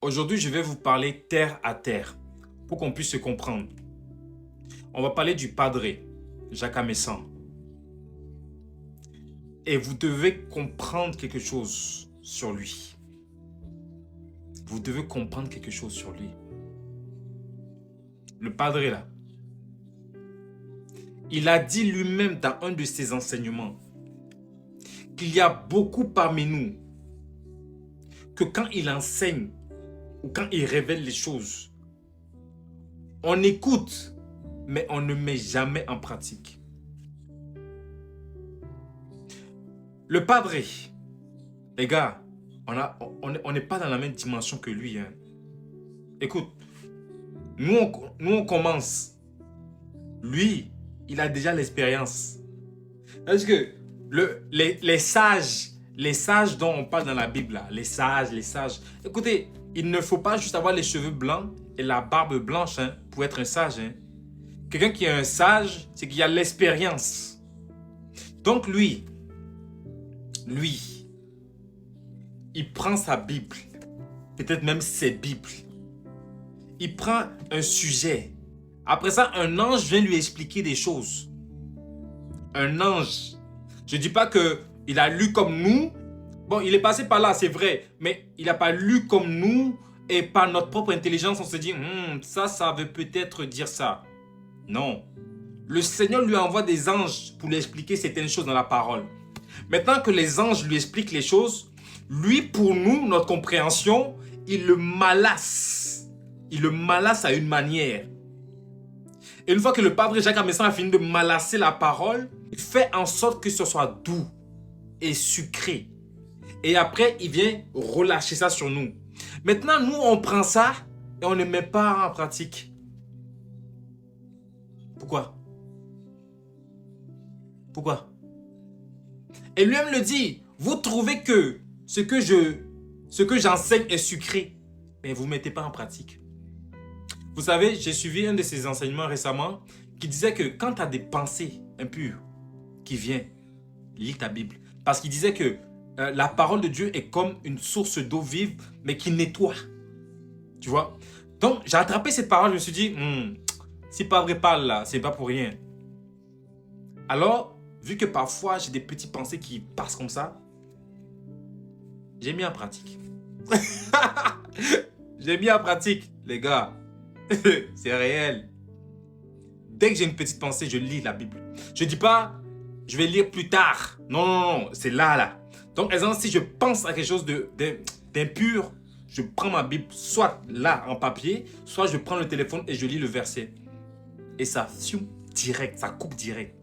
Aujourd'hui, je vais vous parler terre à terre pour qu'on puisse se comprendre. On va parler du Padre, Jacques Amessant. Et vous devez comprendre quelque chose sur lui. Vous devez comprendre quelque chose sur lui. Le Padre là, il a dit lui-même dans un de ses enseignements qu'il y a beaucoup parmi nous que quand il enseigne ou quand il révèle les choses, on écoute, mais on ne met jamais en pratique. Le Padre, les gars, on n'est pas dans la même dimension que lui. Hein. Écoute, nous on commence. Lui, il a déjà l'expérience. Parce que les sages dont on parle dans la Bible, là, les sages. Écoutez, il ne faut pas juste avoir les cheveux blancs et la barbe blanche hein, pour être un sage. Hein. Quelqu'un qui est un sage, c'est qu'il a l'expérience. Donc lui, il prend sa Bible, peut-être même ses Bibles. Il prend un sujet. Après ça, un ange vient lui expliquer des choses. Un ange. Je ne dis pas qu'il a lu comme nous. Bon, il est passé par là, c'est vrai. Mais il n'a pas lu comme nous. Et par notre propre intelligence, on se dit, ça veut peut-être dire ça. Non. Le Seigneur lui envoie des anges pour lui expliquer certaines choses dans la parole. Maintenant que les anges lui expliquent les choses, lui, pour nous, notre compréhension, il le malasse. Il le malasse à une manière. Et une fois que le Padre Jacques Amessant a fini de malasser la parole, il fait en sorte que ce soit doux et sucré. Et après, il vient relâcher ça sur nous. Maintenant, nous, on prend ça et on ne met pas en pratique. Pourquoi? Pourquoi? Et lui-même le dit, vous trouvez que ce que j'enseigne est sucré, mais vous ne mettez pas en pratique. Vous savez, j'ai suivi un de ses enseignements récemment qui disait que quand tu as des pensées impures qui viennent, lis ta Bible. Parce qu'il disait que la parole de Dieu est comme une source d'eau vive, mais qui nettoie. Tu vois? Donc, j'ai attrapé cette parole, je me suis dit, si Padre parle là, c'est pas pour rien. Alors, vu que parfois j'ai des petites pensées qui passent comme ça, j'ai mis en pratique. J'ai mis en pratique, les gars. C'est réel. Dès que j'ai une petite pensée, je lis la Bible. Je ne dis pas, je vais lire plus tard. Non, c'est là. Donc, exemple, si je pense à quelque chose d'impur, je prends ma Bible, soit là en papier, soit je prends le téléphone et je lis le verset. Et ça fume direct, ça coupe direct.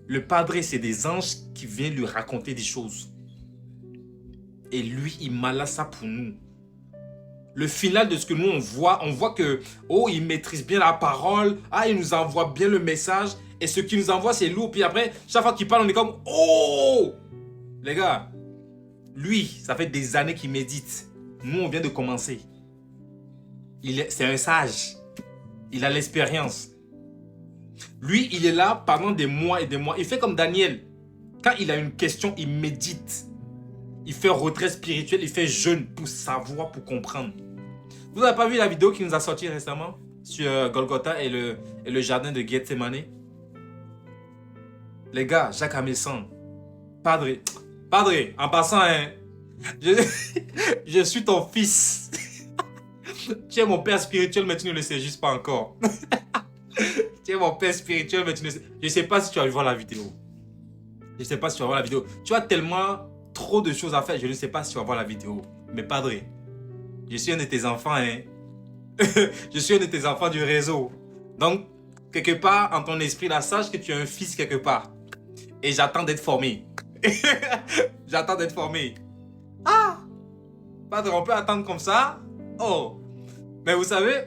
Le Padre, c'est des anges qui viennent lui raconter des choses. Et lui, il malasse ça pour nous. Le final de ce que nous on voit que, il maîtrise bien la parole, il nous envoie bien le message, et ce qu'il nous envoie, c'est lourd. Puis après, chaque fois qu'il parle, on est comme, les gars, lui, ça fait des années qu'il médite. Nous, on vient de commencer. C'est un sage. Il a l'expérience. Lui, il est là pendant des mois et des mois. Il fait comme Daniel. Quand il a une question, il médite. Il fait retrait spirituel, il fait jeûne pour savoir, pour comprendre. Vous n'avez pas vu la vidéo qui nous a sorti récemment sur Golgotha et le jardin de Gethsemane? Les gars, Jacques Amessant, Padre, en passant, hein, je suis ton fils. Tu es mon père spirituel, mais tu ne le sais juste pas encore. Tu es mon père spirituel, mais tu ne sais... Je ne sais pas si tu vas voir la vidéo. Je ne sais pas si tu vas voir la vidéo. Tu as tellement trop de choses à faire, je ne sais pas si tu vas voir la vidéo. Mais Padre, je suis un de tes enfants, hein. Je suis un de tes enfants du réseau. Donc, quelque part, en ton esprit, là, sache que tu es un fils quelque part. Et j'attends d'être formé. J'attends d'être formé. Padre, on peut attendre comme ça? Mais vous savez,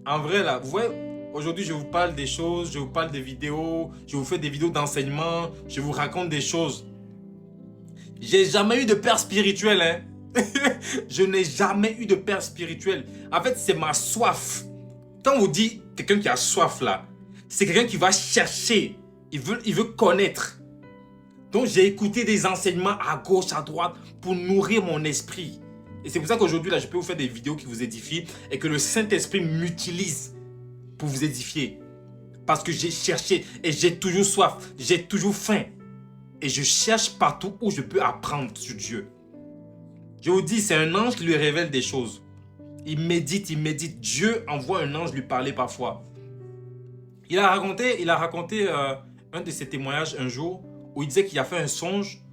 en vrai, là, vous voyez, aujourd'hui, je vous parle des choses, je vous parle des vidéos, je vous fais des vidéos d'enseignement, je vous raconte des choses. J'ai jamais eu de père spirituel, hein. Je n'ai jamais eu de père spirituel. En fait, c'est ma soif. Quand on vous dit quelqu'un qui a soif là, c'est quelqu'un qui va chercher. Il veut connaître. Donc, j'ai écouté des enseignements à gauche, à droite pour nourrir mon esprit. Et c'est pour ça qu'aujourd'hui, là, je peux vous faire des vidéos qui vous édifient et que le Saint-Esprit m'utilise pour vous édifier. Parce que j'ai cherché et j'ai toujours soif, j'ai toujours faim. Et je cherche partout où je peux apprendre sur Dieu. Je vous dis, c'est un ange qui lui révèle des choses. Il médite, il médite. Dieu envoie un ange lui parler parfois. Il a raconté un de ses témoignages un jour où il disait qu'il a fait un songe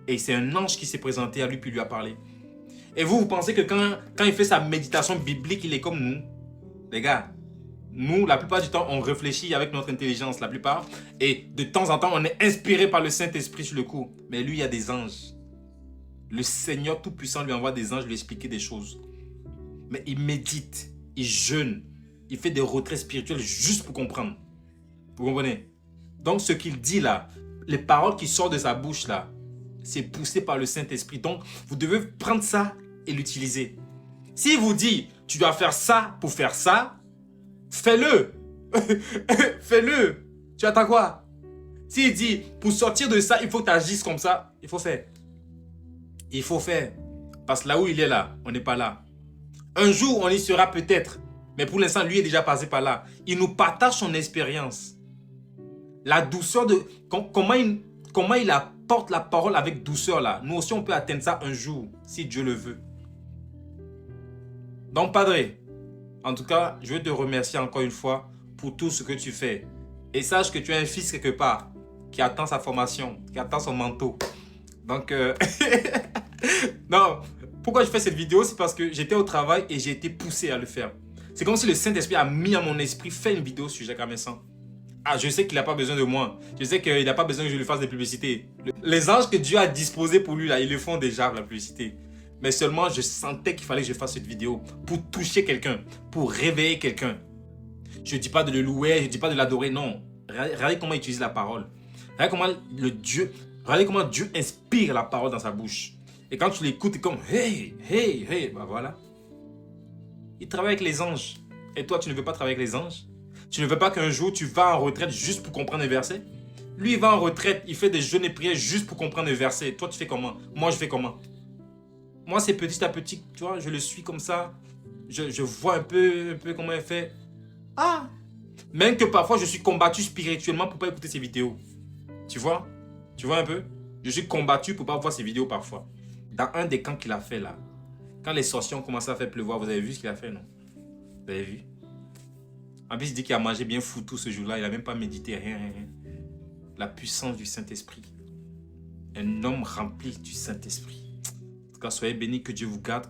et c'est un ange qui s'est présenté à lui puis lui a parlé. Et vous pensez que quand il fait sa méditation biblique, il est comme nous? Les gars, nous, la plupart du temps, on réfléchit avec notre intelligence, la plupart. Et de temps en temps, on est inspiré par le Saint-Esprit sur le coup. Mais lui, il y a des anges. Le Seigneur Tout-Puissant lui envoie des anges lui expliquer des choses. Mais il médite, il jeûne, il fait des retraits spirituels juste pour comprendre. Vous comprenez? Donc, ce qu'il dit là, les paroles qui sortent de sa bouche là, c'est poussé par le Saint-Esprit. Donc, vous devez prendre ça et l'utiliser. S'il vous dit, tu dois faire ça pour faire ça, fais-le. Fais-le. Tu attends quoi? S'il dit, pour sortir de ça, il faut que tu agisses comme ça, il faut faire. Il faut faire. Parce que là où il est là, on n'est pas là. Un jour, on y sera peut-être. Mais pour l'instant, lui est déjà passé par là. Il nous partage son expérience. La douceur de... Comment il apporte la parole avec douceur là. Nous aussi, on peut atteindre ça un jour, si Dieu le veut. Donc, Padre, en tout cas, je veux te remercier encore une fois pour tout ce que tu fais. Et sache que tu as un fils quelque part qui attend sa formation, qui attend son manteau. Donc, non, pourquoi je fais cette vidéo? C'est parce que j'étais au travail et j'ai été poussé à le faire. C'est comme si le Saint-Esprit a mis à mon esprit, fais une vidéo sur Jacques Armessan. Ah, je sais qu'il n'a pas besoin de moi. Je sais qu'il n'a pas besoin que je lui fasse des publicités. Les anges que Dieu a disposés pour lui, là, ils le font déjà, la publicité. Mais seulement, je sentais qu'il fallait que je fasse cette vidéo pour toucher quelqu'un, pour réveiller quelqu'un. Je ne dis pas de le louer, je ne dis pas de l'adorer, non. Regardez comment il utilise la parole. Regardez comment Dieu inspire la parole dans sa bouche. Et quand tu l'écoutes, c'est comme hey, hey, hey, bah voilà. Il travaille avec les anges. Et toi, tu ne veux pas travailler avec les anges? Tu ne veux pas qu'un jour, tu vas en retraite juste pour comprendre un verset? Lui, il va en retraite, il fait des jeûnes et prières juste pour comprendre un verset. Toi, tu fais comment? Moi, je fais comment? Moi, c'est petit à petit, tu vois, je le suis comme ça. Je vois un peu comment il fait. Ah! Même que parfois, je suis combattu spirituellement pour ne pas écouter ses vidéos. Tu vois? Tu vois un peu? Je suis combattu pour ne pas voir ses vidéos parfois. Dans un des camps qu'il a fait là, quand les sorciers ont commencé à faire pleuvoir, vous avez vu ce qu'il a fait, non? Vous avez vu? En plus, il dit qu'il a mangé bien fou tout ce jour-là. Il n'a même pas médité, rien. La puissance du Saint-Esprit. Un homme rempli du Saint-Esprit. En tout cas, soyez bénis, que Dieu vous garde.